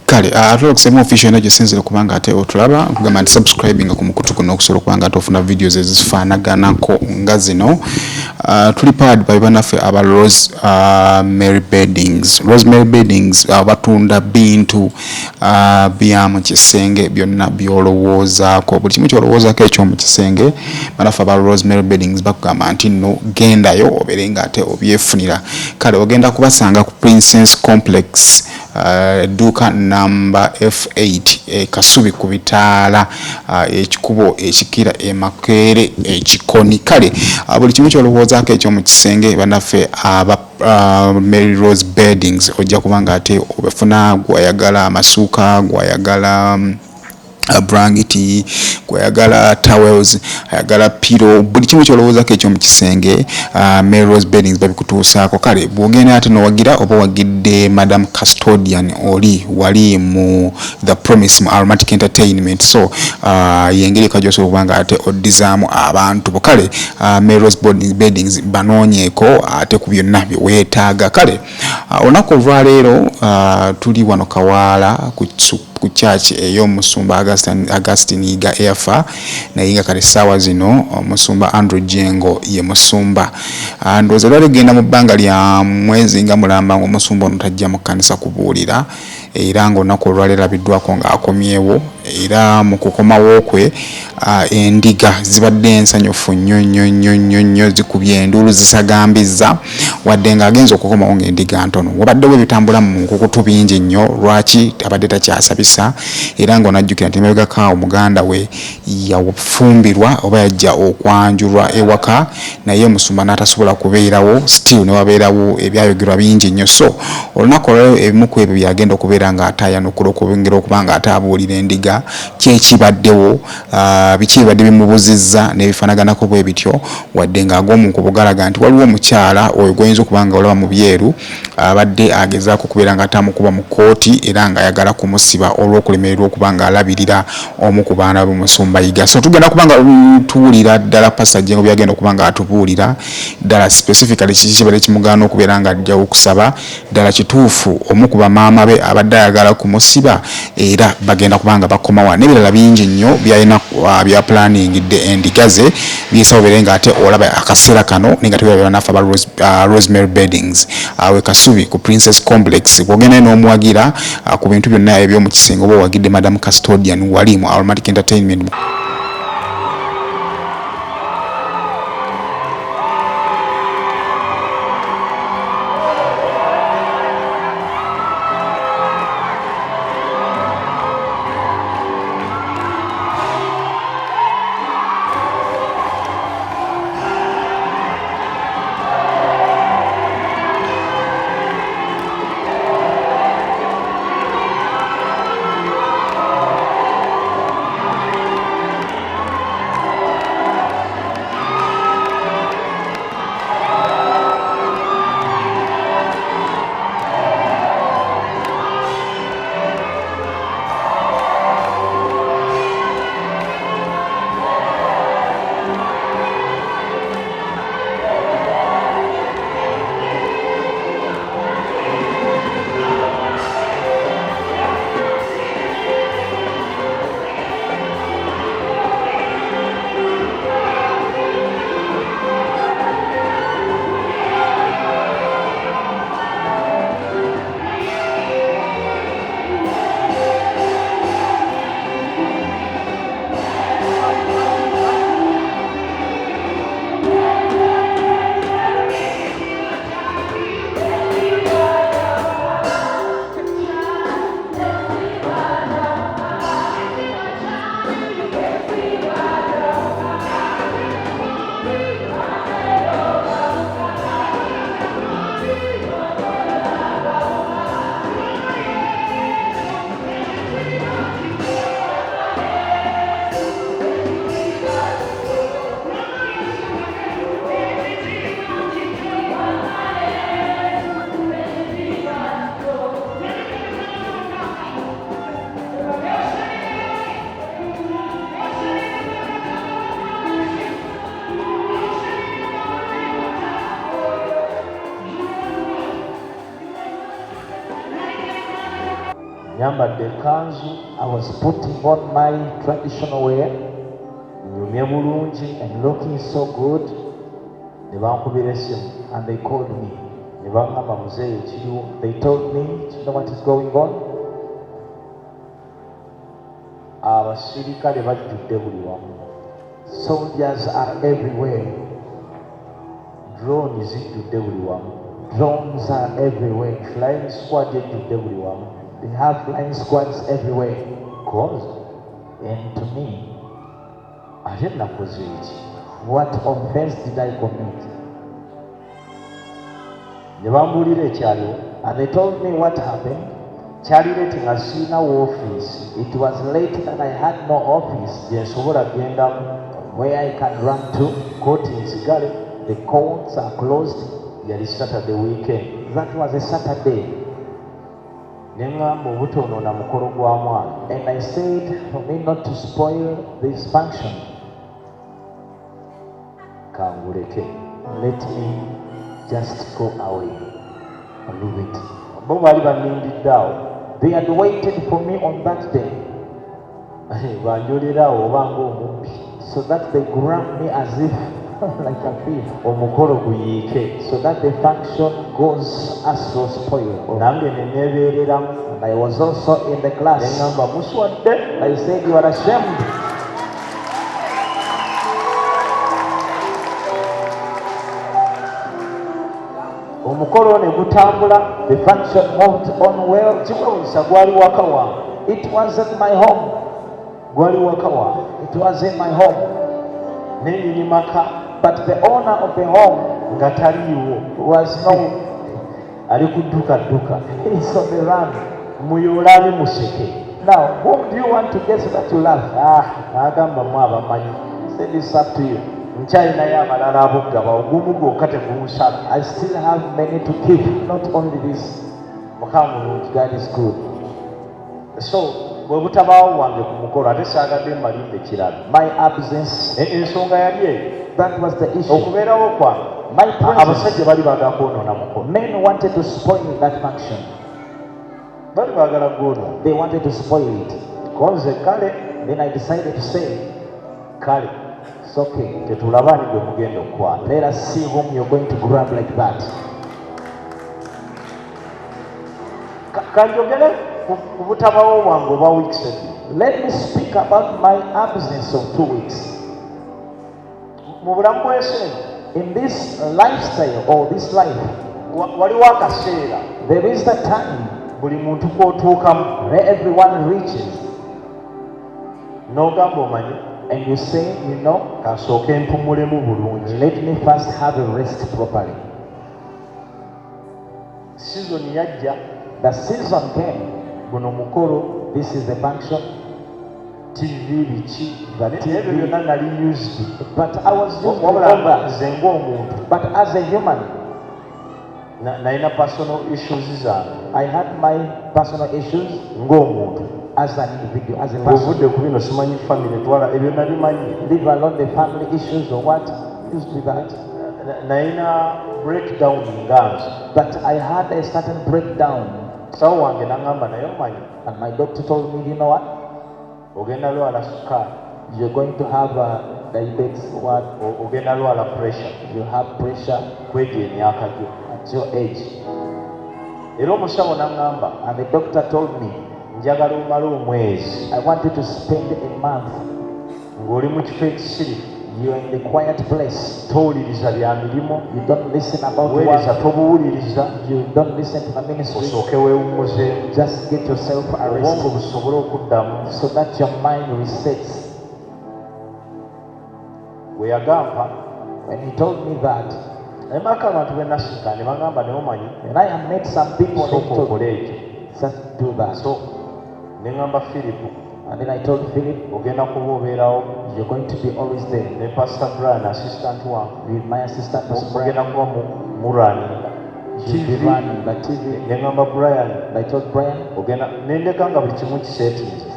kale atulokusema official najo sinzire kubanga ate otulaba kugamba nti subscribing ku mukutu kuno okusobola kubanga ate ofuna videos ezifaanaganako nga zino. Tuli powered by bannaffe aba Rosemary Beddings. Rosemary Beddings batunda bintu bya mu kisenge byonna byolowoozaako, buli kimu kyolowoozaako ekyo mu kisenge. Bannaffe aba Rosemary Beddings bakugamba nti nno gendayo obeere nga ate obyefunira. Kale ogenda kubasanga ku Princess Complex duka number F8 Kasubi ku bitaala ekikubo ekikira Makerere ekikoni. Kale buli kimu kyolowoozaako ekyo mu kisenge bannaffe aba Mary Rose Beddings ojja kubanga ate obefuna gwayagala amasuuka, gwayagala blanketi, gwayagala towels, ayagala pillow, buli kimu kyolowoozaako ekyo mu kisenge Mary Rose Beddings babikutuusaako. Kale bw'ogenda ate nowagira oba wagidde Madam Custodian wali mu The Promise mu Aromatic Entertainment, so yengeri kajoso kubanga ate odizaamu abantu bo. Kale Mary Rose Beddings banoonyeeko ate ku byonna bye weetaaga. Kale olunaku olwaleero tuli wano Kawaala ku church ey'omusumba Augustine Iga eyafa naye nga kale ssaawa zino omusumba Andrew Jengo ye musumba. Ndowooza lwali genda mu bbanga lya mwezi nga mulamba ng'omusumba ono tajja mu kkanisa kubuulira, era ng'olunaku olwaleero labiddwako ng'akomyewo, era mu kukomawo kwe endiga zibadde ensanyufu nnyo zikubye enduulu zisagambizza wadde ng'agenza okukomawo ng'endiga ntono. Wabaddewo ebitambula mu nkukutu bingi nnyo, lwaki abadde takyasabisa, era ng'onajjukira nti emabegako mugandawe yafumbirwa oba yajja okwanjulwa ewaka naye omusumba n'atasobola kubeerawo, still ne wabeerawo ebyayogerwa bingi nnyo. So olunaku olwaleero ebimu ku ebyo byagenda okubeera ng'ataayanukula okwongera okuba ng'ataabuulira endiga kyekibaddewo, biki bibadde bimubuzizza n'ebifaanaganako bwe bityo, wadde ng'ag'omu kubugalaga nti waliwo omukyala oyo goyinza okuba nga olaba mu byeru abadde agezaako okubeera ng'ataamukuba mu kkooti era ng'ayagala kumusiba olw'okulemererwa okuba ng'alabirira omu ku baana b'omusumba Iga. So tugenda kuba nga tuwulira ddala Pastor Jengo byagenda okuba nga atubuulira ddala specifically kiki kibadde kimugaana okubeera ng'ajjawo okusaba, ddala kituufu omu ku bamaama be abadde ayagala kumusiba era bagenda kuba nga bakomawa n'ebirala bingi nnyo byalina bya planning endiga ze byesaba obeere ng'ate olaba akaseera kano nenga tebabera naffe aba Rosemary Beddings awe Kasubi ku Princess Complex. Bw'ogenda n'omuwagira ku bintu byonna eby'omu kisenge oba wagidde Madam Custodian wali mu Aromatic Entertainment. I was putting on my traditional wear and looking so good. And they called me. They told me, do you know what is going on? Soldiers are everywhere. Drones are everywhere. Flying squad they have flying squads everywhere. And to me, I didn't know what offense did I commit? And they told me what happened. Charlie rating a senior office. It was late that I had no office. Yes, where I can run to. Court in Sigari. The courts are closed. There is Saturday weekend. That was a Saturday. And I said for me not to spoil this function. Let me just go away and leave it. They had waited for me on that day. So that they grabbed me as if like a thief. So that the function goes as was spoiled. And I was also in the class. I said, you are ashamed. The function moved on well. It wasn't my home. It was in my home. But the owner of the home was no. He's on the run. Now, whom do you want to get so that you laugh? Say this up to you. I still have many to keep, not only this. God is good. So, my absence, that was the issue. My presence, men wanted to spoil that function. They wanted to spoil it. Then I decided to say, it's okay. Let us see whom you're going to grab like that. Let me speak about my absence of 2 weeks. In this lifestyle or this life, there is the time where everyone reaches. And you say, you know, let me first have a rest properly. The season came. This is the function. TV, but I was just but as a human, personal issues. I had my personal issues. As an individual, as a person. Leave alone the family issues or what used to be that. Breakdown. But I had a certain breakdown. And my doctor told me, you know what? You're going to have diabetes, what? Pressure. You have pressure at your age. And the doctor told me, I want you to spend a month. You are in the quiet place. You don't listen about work. You don't listen to the ministry. Just get yourself arrested so that your mind resets. When he told me that, and I have met some people who told me, just do that. And then I told Philip, you're going to be always there. Pastor Brian, assistant one. With my assistant, Pastor Brian. You'll be running the TV. Brian. I told Brian,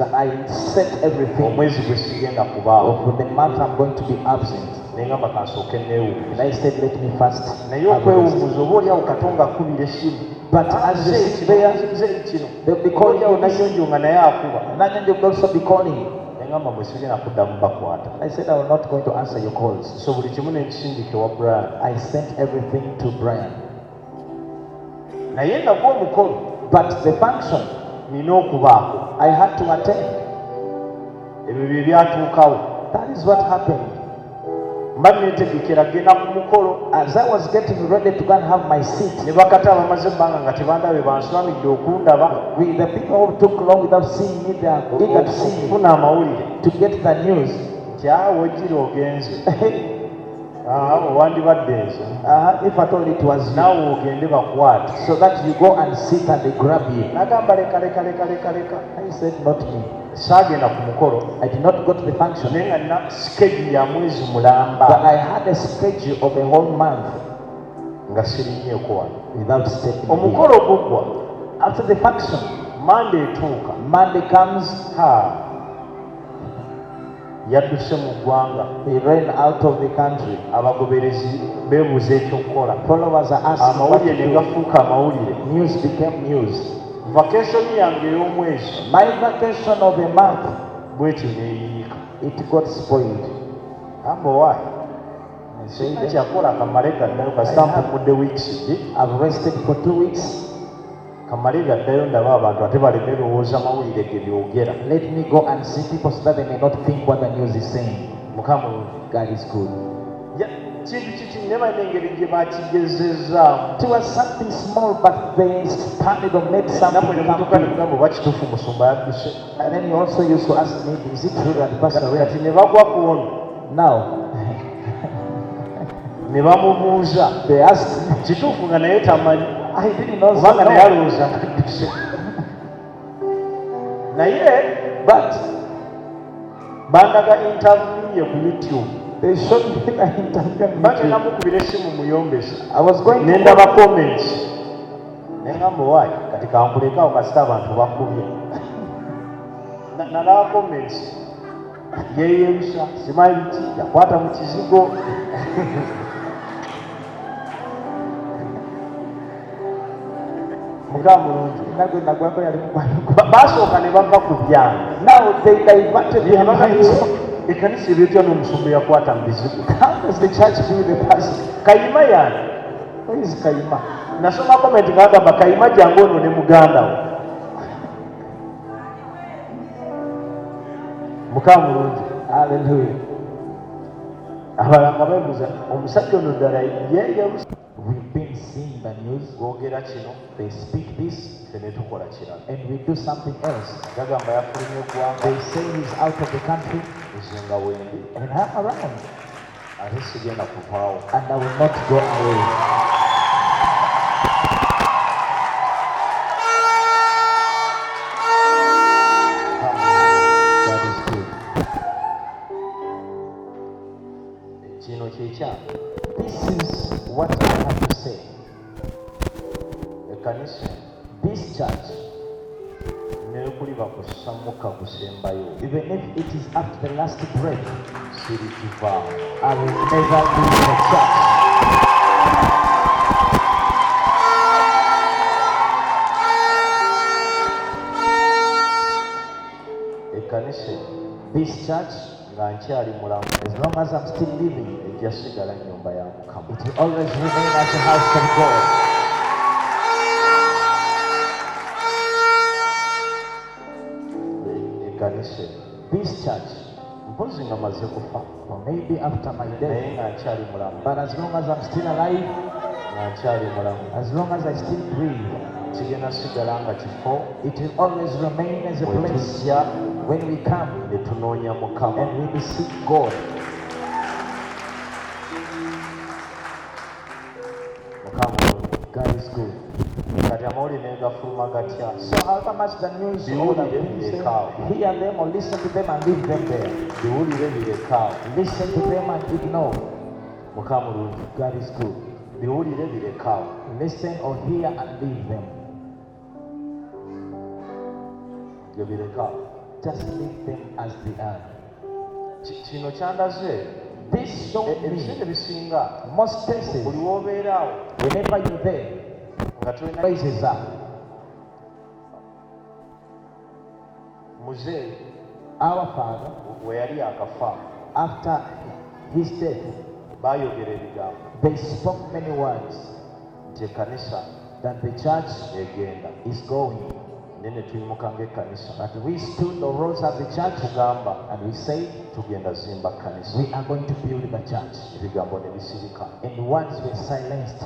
so I set everything. For the month I'm going to be absent. And I said, let me fast. But as they sit there, they'll be calling you. Nanyonjo will also be calling you. I said I was not going to answer your calls. So I sent everything to Brian. But the function, I had to attend. That is what happened. As I was getting ready to go and have my seat, with the people who took long without seeing me, they are eager to see me, to get the news. If at all it was now, so that you go and sit and they grab you. I said, not me. I did not go to the function, but I had a schedule of a whole month without stepping in. After the function, Monday comes. He ran out of the country. Followers are asking what to do. News became news. My vacation of a month, it got spoiled. I've rested for 2 weeks. Let me go and see people so that they may not think what the news is saying. God is good. It was something small, but they started or made something. And then you also used to ask me, is it true that Pastor now? They asked me. I didn't know. But they showed me the interview. I was going to comments. Now they diverted their minds. How does the church do the pastor? Who is Kaima? Nasoma comment ngagamba Kaima jangu ono ne mugandawe. Mukamulungi. Hallelujah. Abalanga bebuza omusajja ono ddala yeye. We've been seeing the news. They speak this, and we do something else. They say he's out of the country, and I'm around, and I will not go away. God is good. This is what I have to say. This church, even if it is after the last break, I will never leave the church. This church, as long as I'm still living, it will always remain as a house of God. This church, or maybe after my death, but as long as I'm still alive, as long as I still breathe, it will always remain as a place when we come and we seek God. God is good. So however much the news or the things, hear them or listen to them and leave them there. Listen to them and ignore. God is good. Listen or hear and leave them. Just leave them as they are. This showed me most cases, whenever you're there, Raises up. Our father, after his death, they spoke many words that the church is going. But we stood or rose as a church and we said, we are going to build the church. And words were silenced.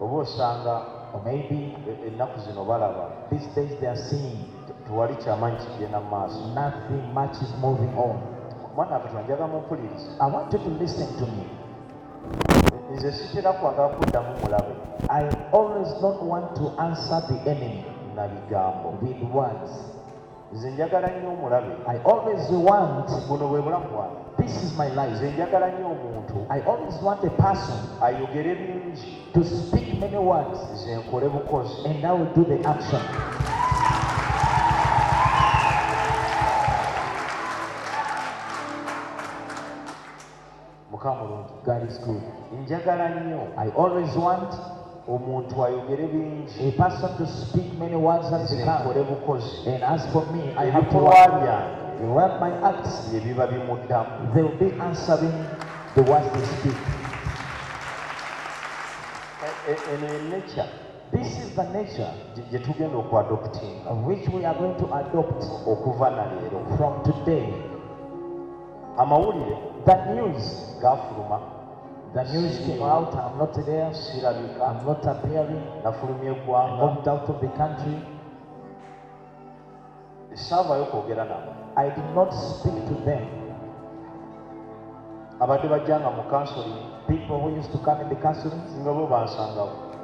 Or maybe these days they are seeing nothing much is moving on. I want you to listen to me. I always don't want to answer the enemy with words. I always want, this is my life. I always want a person to speak many words and I will do the action. God is good. I always want a person to speak many words as they can. And as for me, I have to work my acts. They will be answering the words they speak. This is the nature of which we are going to adopt from today. The news came out. I'm not there. I'm not appearing. I moved out of the country. I did not speak to them. People who used to come in the counseling,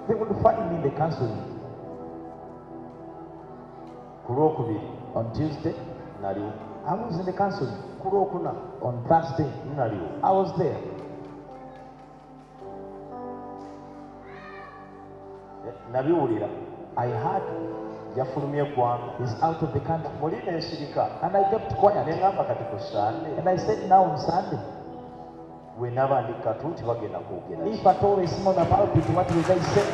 they would find me in the counseling. On Tuesday, I was in the counseling. On Thursday, I was there. I heard he's out of the country. And I kept quiet. And I said, now on Sunday, if at all is not about it, what will they say?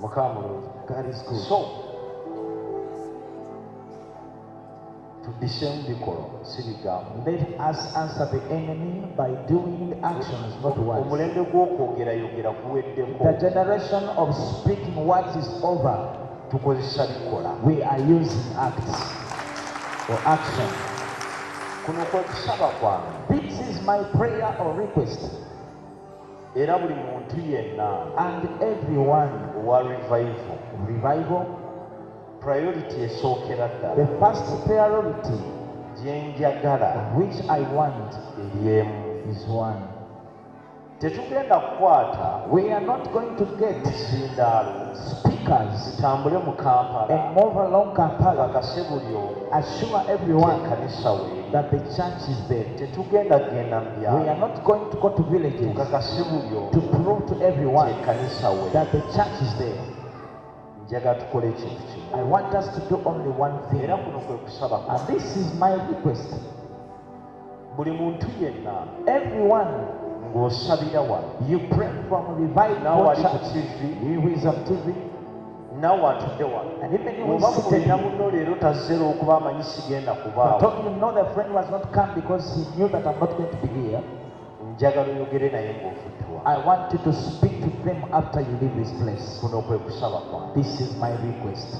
God is good. So, to discern the color, let us answer the enemy by doing the actions, not words. The generation of speaking words is over. We are using acts or action. This is my prayer or request. And everyone, revival, priority, the first priority which I want is one. We are not going to get speakers and move along Kampala. Assure everyone that the church is there. We are not going to go to villages to prove to everyone that the church is there. I want us to do only one thing, and this is my request. Everyone, you pray from revival church. You who is on TV, and even you who is seated, but don't you know the friend was not come because he knew that I'm not going to be here. I want you to speak to them after you leave this place. This is my request.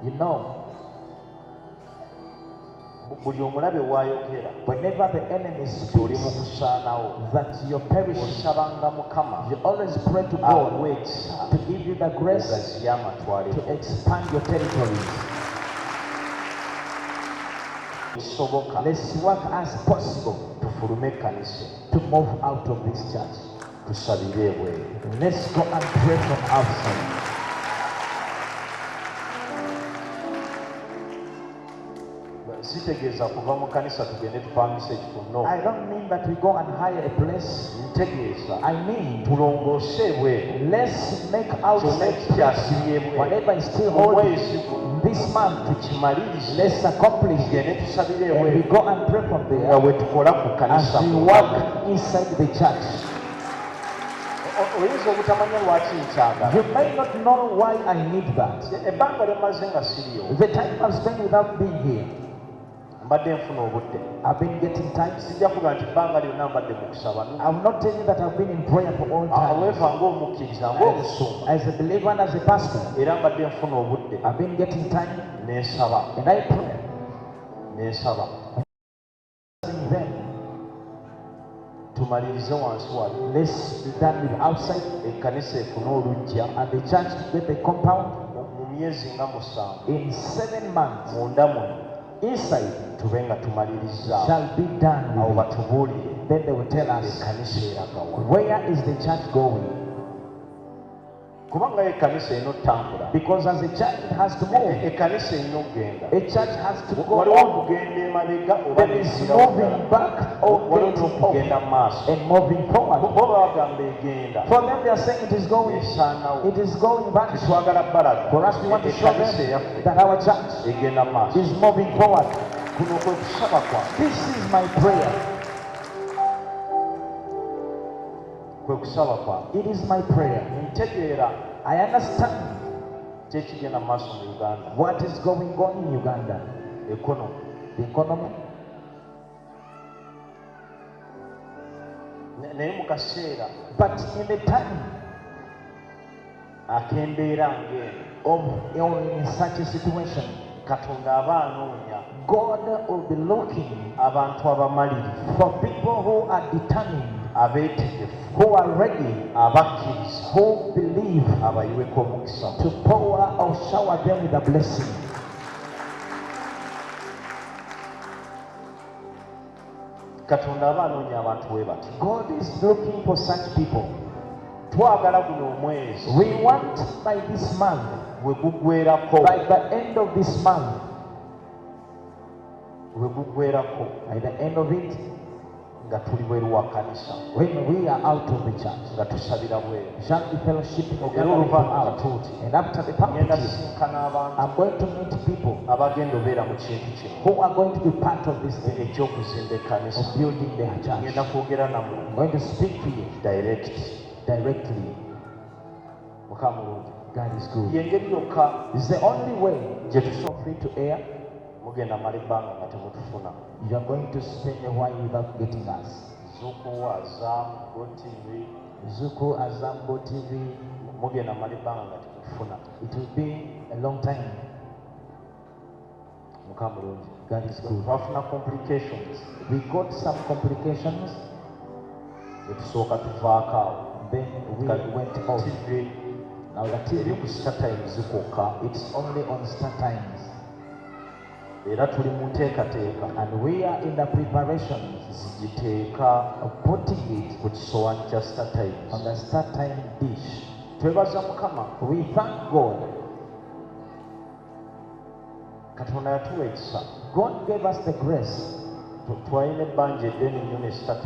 You know, whenever the enemy speaks that you're perishing, you always pray to God to give you the grace to expand your territories. Let's work as possible to move out of this church. Let's go and pray from outside. Sitegeeza kuva mu kanisa tugende tupangisa ekifo. No. I don't mean that we go and hire a place. Ntegeeza I mean tulongoose bweru. let's make outside Kyasibye bweru. whatever is still holding this month. Tukimalirize. Let's accomplish it. Tugende tusabire And we bweru. go and pray from Nga there bwe tukola ku as kanisa. we work inside the church. Oyinza obutamanya lwaki nkyagala. You may not know why I need that. Ebbanga lyemaze nga siriyo. The time I've spent without being here, Mbadde nfuna obudde. I've been getting time. Sijja kuga nti ebbanga lyonna mbadde mu kusaba. I will not tell you that I've been in prayer for all time. Weeva ng'omukkiriza ng'omusumba. As a believer and as a pastor, Era mbadde nfuna obudde. I've been getting time N'ensaba. and I pray. N'ensaba. Then Tumalirize wansi wali. let's be done with outside Ekkanisa efune oluggya. and the church to get the compound Mu myezi nga 7 in 7 months. munda muno Inside tube nga tumaliriza. shall be done Awo with it. batubuulire Then they will tell us, ekkanisa eragawa. where is the church going? Kubanga ekkanisa erina otambula. Because as a church it has to move. Ekkanisa erina okugenda. A church has to go Waliwo on. okugenda emabega oba There is n'esira ddala. moving back or Waliwo getting n'okugenda mu maaso. off and moving forward. Bo bagamba egenda. For them they are saying it is going. Esaanawo. It is going back. Twagala balaga. For us we want to show Ekkanisa them eyaffe that our church egenda mu maaso. is moving forward. Kuno kwe kusaba kwange. This is my prayer. Kwe kusaba kwange. It is my prayer. Ntegeera I understand kyekigenda mu maaso mu Uganda. what is going on in Uganda. Economy. The economy. Naye mu kaseera But in the time ak'embeera ng'eno of in such a situation, Katonda aba anoonya God will be looking abantu abamalirivu, for people who are determined, abeetegefu, who are ready, abakkiriza, who believe abayiweko omukisa. to pour or shower them with a blessing. Katonda aba anoonya abantu bwe bati. God is looking for such people. Twagala guno omwezi We want by this month, bwe guggweerako, by the end of this month, bwe guggweerako by the end of it, nga tuli bweru wa kanisa, when we are out of the church, nga tusabira bweru. shall be fellowshipping or Era gathering oluvannyuma out. tuuti And after the ngenda baptism, sisinkana abantu I'm going to meet people abagenda obeera mu kintu kino who are going to be part of this thing eky'okuzimba ekkanisa. of building their Ngenda church. kwogera I'm nammwe going to speak to you direct. directly. Mukama mulungi. God is good. Y'engeri yokka It's the only way gye tusobola free to air. mugenda mala ebbanga nga temutufuna. You are going to spend a while without getting us. Zuku, Azam, GoTV, Zuku, Azambo TV. mugenda mala ebbanga nga temutufuna. It will be a long time. Mukama mulungi. God is good. Twafuna complications We got some complications. ne tusooka tuvaako awo. Then we went off. TV Now the eri TV, ku StarTimes kwokka, it's only on Star Times. era tuli mu nteekateeka And we are in the preparations zigiteeka of putting it ku kisowaani kya StarTimes. on the Star Time dish. Twebaza Mukama. We thank God. Katonda yatuwa ekisa. God gave us the grace. Twalina ebbanja eddene nnyo ne StarTimes.